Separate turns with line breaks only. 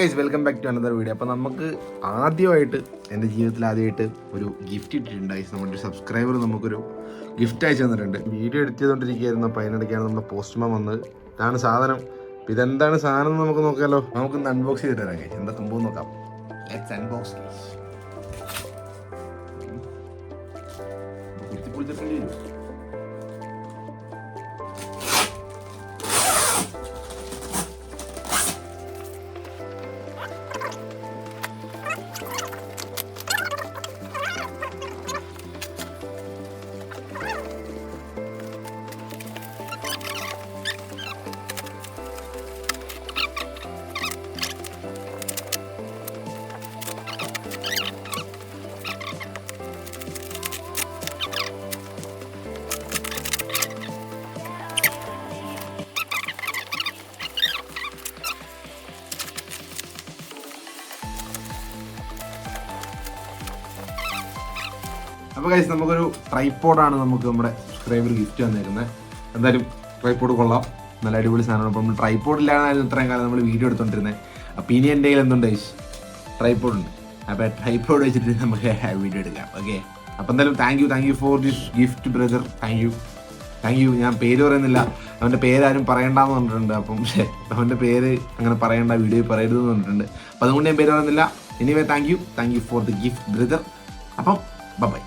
Welcome back to another video. അപ്പോൾ നമുക്ക് ആദ്യമായിട്ട് എൻ്റെ ജീവിതത്തിൽ ആദ്യമായിട്ട് ഒരു ഗിഫ്റ്റ് ഇട്ടിട്ടുണ്ട്. നമ്മുടെ ഒരു സബ്സ്ക്രൈബർ നമുക്കൊരു ഗിഫ്റ്റ് അയച്ചു തന്നിട്ടുണ്ട്. വീഡിയോ എഡിറ്റ് ചെയ്തുകൊണ്ടിരിക്കുകയായിരുന്നു. അപ്പോൾ അതിനിടയ്ക്കാണ് നമ്മുടെ പോസ്റ്റ്മാൻ വന്നത്. ഇതാണ് സാധനം. ഇതെന്താണ് സാധനം എന്ന് നമുക്ക് നോക്കാമല്ലോ. നമുക്കൊന്ന് അൺബോക്സ് ചെയ്തിട്ട് തരാം. എന്താ സംഭവം നോക്കാം. Let's unbox. അപ്പോൾ ഗൈസ്, നമുക്കൊരു ട്രൈപോഡാണ് നമുക്ക് നമ്മുടെ സബ്സ്ക്രൈബർ ഗിഫ്റ്റ് തന്നേക്കുന്നത്. എന്തായാലും ട്രൈപോഡ് കൊള്ളാം, നല്ല അടിപൊളി സാധനമാണ്. അപ്പോൾ നമ്മൾ ട്രൈപോഡ് ഇല്ലാതായിരുന്നു ഇത്രയും കാലം നമ്മൾ വീഡിയോ എടുത്തോണ്ടിരുന്നത്. അപ്പോൾ ഇനി എൻ്റെ കയ്യിൽ എന്തുണ്ട് ഗൈസ്, ട്രൈപോഡ് ഉണ്ട്. അപ്പോൾ ട്രൈപോഡ് വെച്ചിട്ട് നമുക്ക് വീഡിയോ എടുക്കാം. ഓക്കെ, അപ്പോൾ എന്തായാലും thank you for this gift brother. Thank you. ഞാൻ പേര് പറയുന്നില്ല, അവൻ്റെ പേരാരും പറയണ്ടെന്ന് പറഞ്ഞിട്ടുണ്ട്. അപ്പം അവൻ്റെ പേര് അങ്ങനെ പറയേണ്ട, വീഡിയോയിൽ പറയരുതെന്ന് പറഞ്ഞിട്ടുണ്ട്. അപ്പോൾ അതുകൊണ്ട് ഞാൻ പേര് പറയുന്നില്ല. Anyway thank you for the gift brother. അപ്പം ബൈ.